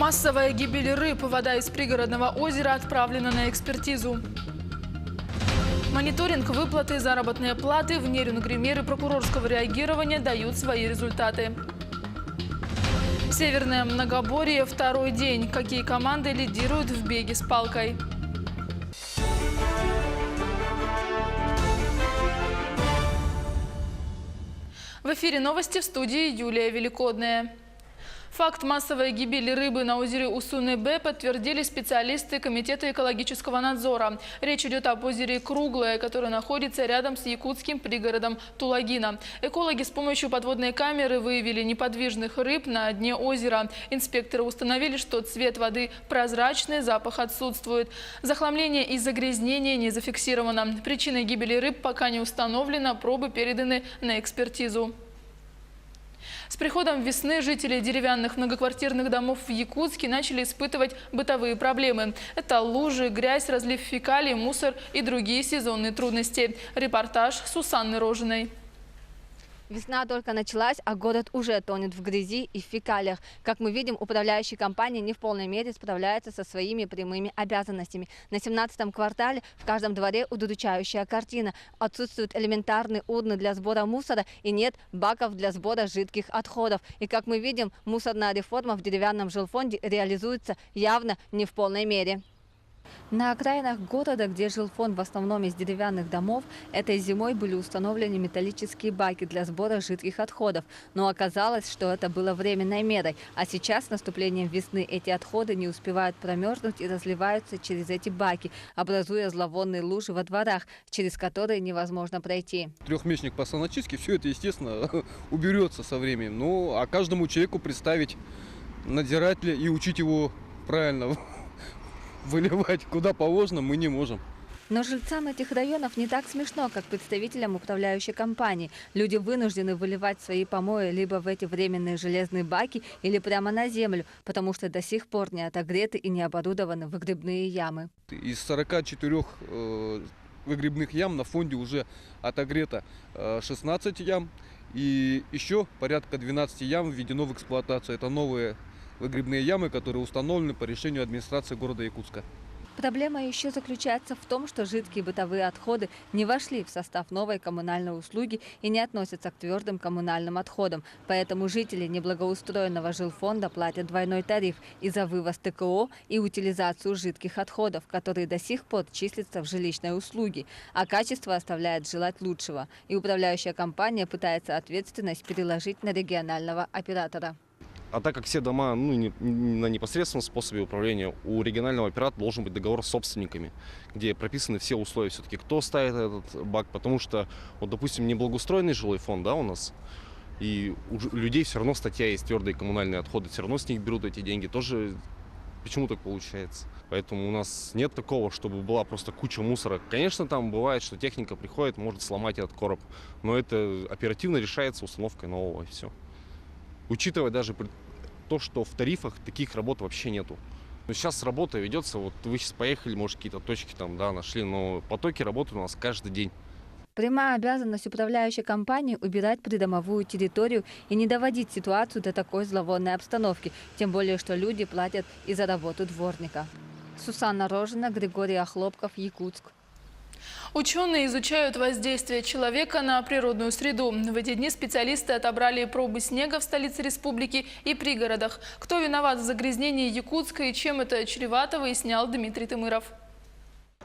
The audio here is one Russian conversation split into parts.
Массовая гибель рыб. Вода из пригородного озера отправлена на экспертизу. Мониторинг выплаты заработной платы в Нерюнгри. Меры прокурорского реагирования дают свои результаты. Северное многоборье. Второй день. Какие команды лидируют в беге с палкой? В эфире новости, в студии Юлия Великодная. Факт массовой гибели рыбы на озере Усуны-Б подтвердили специалисты Комитета экологического надзора. Речь идет об озере Круглое, которое находится рядом с якутским пригородом Тулагина. Экологи с помощью подводной камеры выявили неподвижных рыб на дне озера. Инспекторы установили, что цвет воды прозрачный, запах отсутствует. Захламление и загрязнение не зафиксировано. Причиной гибели рыб пока не установлена, пробы переданы на экспертизу. С приходом весны жители деревянных многоквартирных домов в Якутске начали испытывать бытовые проблемы. Это лужи, грязь, разлив фекалий, мусор и другие сезонные трудности. Репортаж Сусанны Рожиной. Весна только началась, а город уже тонет в грязи и в фекалиях. Как мы видим, управляющие компании не в полной мере справляются со своими прямыми обязанностями. На 17-м квартале в каждом дворе удручающая картина. Отсутствуют элементарные урны для сбора мусора и нет баков для сбора жидких отходов. И как мы видим, мусорная реформа в деревянном жилфонде реализуется явно не в полной мере. На окраинах города, где жилфонд в основном из деревянных домов, этой зимой были установлены металлические баки для сбора жидких отходов. Но оказалось, что это было временной мерой. А сейчас, с наступлением весны, эти отходы не успевают промерзнуть и разливаются через эти баки, образуя зловонные лужи во дворах, через которые невозможно пройти. Трехмесячник по саночистке, все это, естественно, уберется со временем. Ну, а каждому человеку представить надзирателя и учить его правильно выливать куда положено мы не можем. Но жильцам этих районов не так смешно, как представителям управляющей компании. Люди вынуждены выливать свои помои либо в эти временные железные баки, или прямо на землю, потому что до сих пор не отогреты и не оборудованы выгребные ямы. Из 44 выгребных ям на фонде уже отогрето 16 ям. И еще порядка 12 ям введено в эксплуатацию. Это новые выгребные ямы, которые установлены по решению администрации города Якутска. Проблема еще заключается в том, что жидкие бытовые отходы не вошли в состав новой коммунальной услуги и не относятся к твердым коммунальным отходам. Поэтому жители неблагоустроенного жилфонда платят двойной тариф и за вывоз ТКО, и утилизацию жидких отходов, которые до сих пор числятся в жилищной услуге. А качество оставляет желать лучшего. И управляющая компания пытается ответственность переложить на регионального оператора. А так как все дома на непосредственном способе управления, у регионального оператора должен быть договор с собственниками, где прописаны все условия все-таки, кто ставит этот бак. Потому что, вот, допустим, неблагоустроенный жилой фонд, да, у нас, и у людей все равно статья есть твердые коммунальные отходы, все равно с них берут эти деньги. Тоже почему так получается? Поэтому у нас нет такого, чтобы была просто куча мусора. Конечно, там бывает, что техника приходит, может сломать этот короб, но это оперативно решается установкой нового, и все. Учитывая даже то, что в тарифах таких работ вообще нету. Но сейчас работа ведется, вот вы сейчас поехали, может, какие-то точки там, да, нашли, но потоки работы у нас каждый день. Прямая обязанность управляющей компании убирать придомовую территорию и не доводить ситуацию до такой зловонной обстановки, тем более, что люди платят и за работу дворника. Сусанна Рожина, Григорий Охлопков, Якутск. Ученые изучают воздействие человека на природную среду. В эти дни специалисты отобрали пробы снега в столице республики и пригородах. Кто виноват в загрязнении Якутска и чем это чревато, выяснял Дмитрий Тымыров.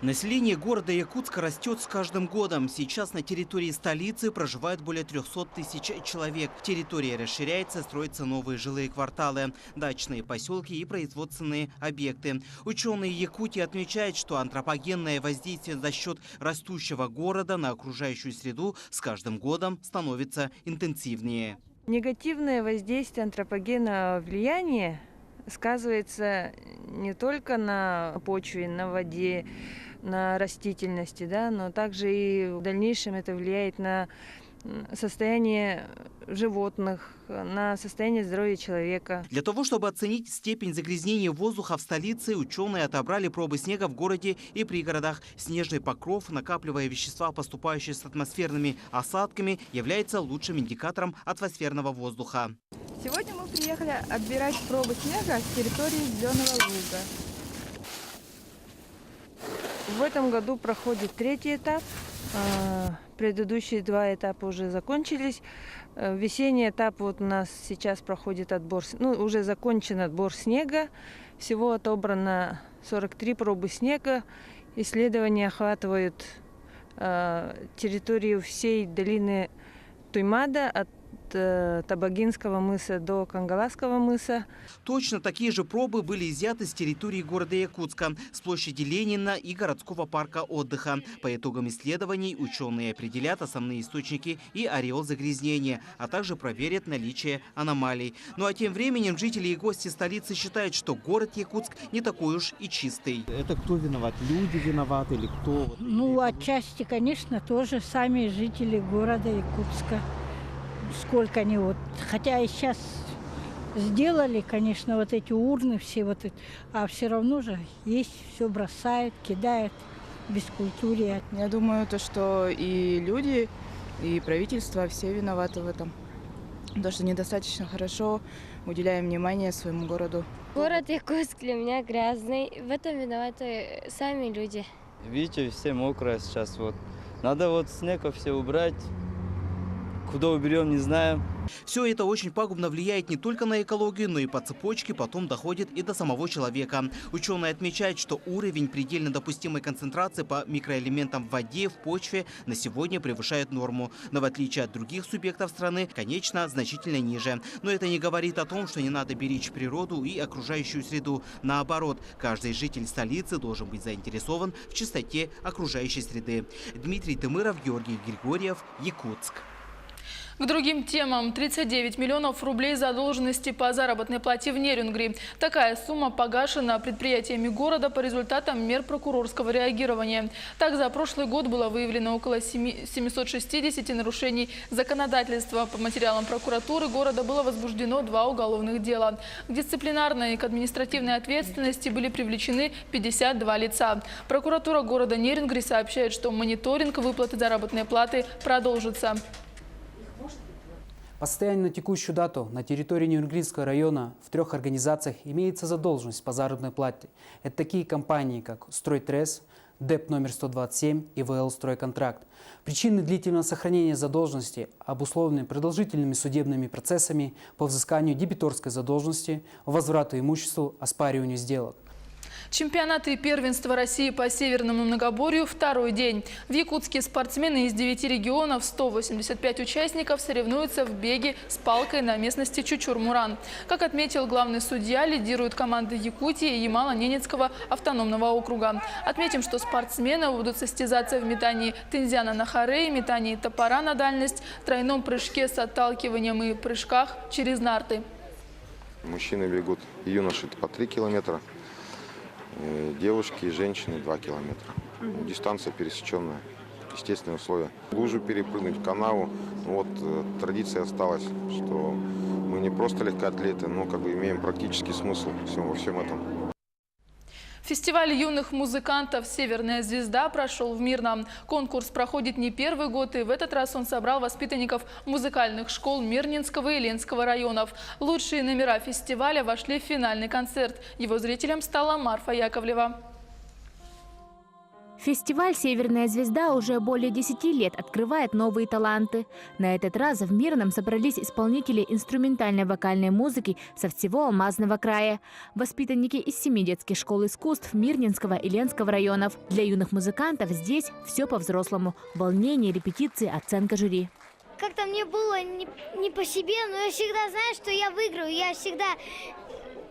Население города Якутска растет с каждым годом. Сейчас на территории столицы проживает более 300 тысяч человек. Территория расширяется, строятся новые жилые кварталы, дачные поселки и производственные объекты. Ученые Якутии отмечают, что антропогенное воздействие за счет растущего города на окружающую среду с каждым годом становится интенсивнее. Негативное воздействие антропогенного влияния сказывается не только на почве, на воде, на растительности, да, но также и в дальнейшем это влияет на состояние животных, на состояние здоровья человека. Для того, чтобы оценить степень загрязнения воздуха в столице, ученые отобрали пробы снега в городе и пригородах. Снежный покров, накапливая вещества, поступающие с атмосферными осадками, является лучшим индикатором атмосферного воздуха. Сегодня мы приехали отбирать пробы снега с территории Зеленого луга. В этом году проходит 3-й этап. Предыдущие 2 этапа уже закончились. Весенний этап вот у нас сейчас проходит отбор, уже закончен отбор снега. Всего отобрано 43 пробы снега. Исследования охватывают территорию всей долины Туймада от Табагинского мыса до Кангаласского мыса. Точно такие же пробы были изъяты с территории города Якутска, с площади Ленина и городского парка отдыха. По итогам исследований ученые определят основные источники и ореол загрязнения, а также проверят наличие аномалий. Ну а тем временем жители и гости столицы считают, что город Якутск не такой уж и чистый. Это кто виноват? Люди виноваты или кто? Ну, отчасти, конечно, тоже сами жители города Якутска. Сколько они вот, хотя и сейчас сделали, конечно, вот эти урны все вот, а все равно же есть, все бросают, кидают, бескультурие. Я думаю, что и люди, и правительство все виноваты в этом. То, что недостаточно хорошо уделяем внимание своему городу. Город Якутск для меня грязный. В этом виноваты сами люди. Видите, все мокрое сейчас. Вот. Надо вот снег все убрать. Куда уберем, не знаем. Все это очень пагубно влияет не только на экологию, но и по цепочке потом доходит и до самого человека. Ученые отмечают, что уровень предельно допустимой концентрации по микроэлементам в воде, в почве на сегодня превышает норму. Но в отличие от других субъектов страны, конечно, значительно ниже. Но это не говорит о том, что не надо беречь природу и окружающую среду. Наоборот, каждый житель столицы должен быть заинтересован в чистоте окружающей среды. Дмитрий Тымыров, Георгий Григорьев, Якутск. К другим темам. 39 миллионов рублей задолженности по заработной плате в Нерюнгри. Такая сумма погашена предприятиями города по результатам мер прокурорского реагирования. Так, за прошлый год было выявлено около 760 нарушений законодательства. По материалам прокуратуры города было возбуждено 2 уголовных дела. К дисциплинарной и к административной ответственности были привлечены 52 лица. Прокуратура города Нерюнгри сообщает, что мониторинг выплаты заработной платы продолжится. Постоянно на текущую дату на территории Нерюнгринского района в 3 организациях имеется задолженность по заработной плате. Это такие компании, как «Стройтрес», ДЭП номер 127 и ВЛ «Стройконтракт». Причины длительного сохранения задолженности обусловлены продолжительными судебными процессами по взысканию дебиторской задолженности, возврату имуществу, оспариванию сделок. Чемпионаты и первенства России по северному многоборью второй день. В Якутске спортсмены из 9 регионов, 185 участников, соревнуются в беге с палкой на местности Чучур-Муран. Как отметил главный судья, лидируют команды Якутии и Ямало-Ненецкого автономного округа. Отметим, что спортсмены будут состязаться в метании тензяна на хорей, метании топора на дальность, тройном прыжке с отталкиванием и прыжках через нарты. Мужчины бегут, и юноши по 3 километра. Девушки и женщины 2 километра. Дистанция пересеченная, естественные условия. Лужу перепрыгнуть, канаву. Вот традиция осталась, что мы не просто легкоатлеты, но имеем практический смысл во всем этом. Фестиваль юных музыкантов «Северная звезда» прошел в Мирном. Конкурс проходит не первый год, и в этот раз он собрал воспитанников музыкальных школ Мирнинского и Ленского районов. Лучшие номера фестиваля вошли в финальный концерт. Его зрителем стала Марфа Яковлева. Фестиваль «Северная звезда» уже более 10 лет открывает новые таланты. На этот раз в Мирном собрались исполнители инструментальной вокальной музыки со всего Алмазного края. Воспитанники из 7 детских школ искусств Мирнинского и Ленского районов. Для юных музыкантов здесь все по-взрослому. Волнение, репетиции, оценка жюри. Как-то мне было не по себе, но я всегда знаю, что я выиграю. Я всегда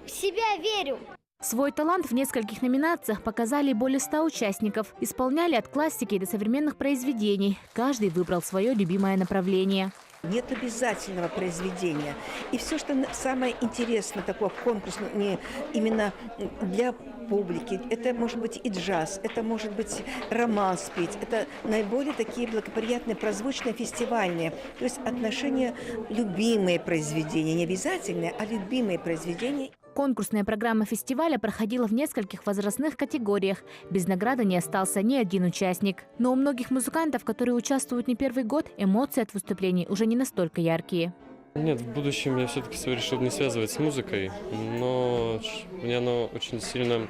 в себя верю. Свой талант в нескольких номинациях показали более 100 участников. Исполняли от классики до современных произведений. Каждый выбрал свое любимое направление. Нет обязательного произведения. И все, что самое интересное такое в конкурсе, не именно для публики, это может быть и джаз, это может быть романс петь, это наиболее такие благоприятные, прозвучные, фестивальные. То есть отношения любимые произведения, не обязательные, а любимые произведения. Конкурсная программа фестиваля проходила в нескольких возрастных категориях. Без награды не остался ни один участник. Но у многих музыкантов, которые участвуют не первый год, эмоции от выступлений уже не настолько яркие. Нет, в будущем я все-таки решил не связывать с музыкой, но мне оно очень сильно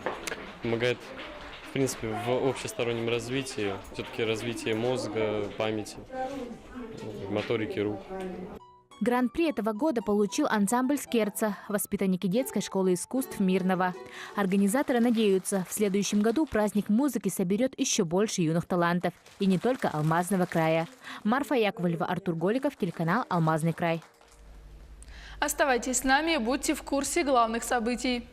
помогает, в принципе, в общестороннем развитии, все-таки развитие мозга, памяти, моторики рук. Гран-при этого года получил ансамбль «Скерца», воспитанники детской школы искусств Мирного. Организаторы надеются, в следующем году праздник музыки соберет еще больше юных талантов. И не только Алмазного края. Марфа Яковлева, Артур Голиков, телеканал «Алмазный край». Оставайтесь с нами и будьте в курсе главных событий.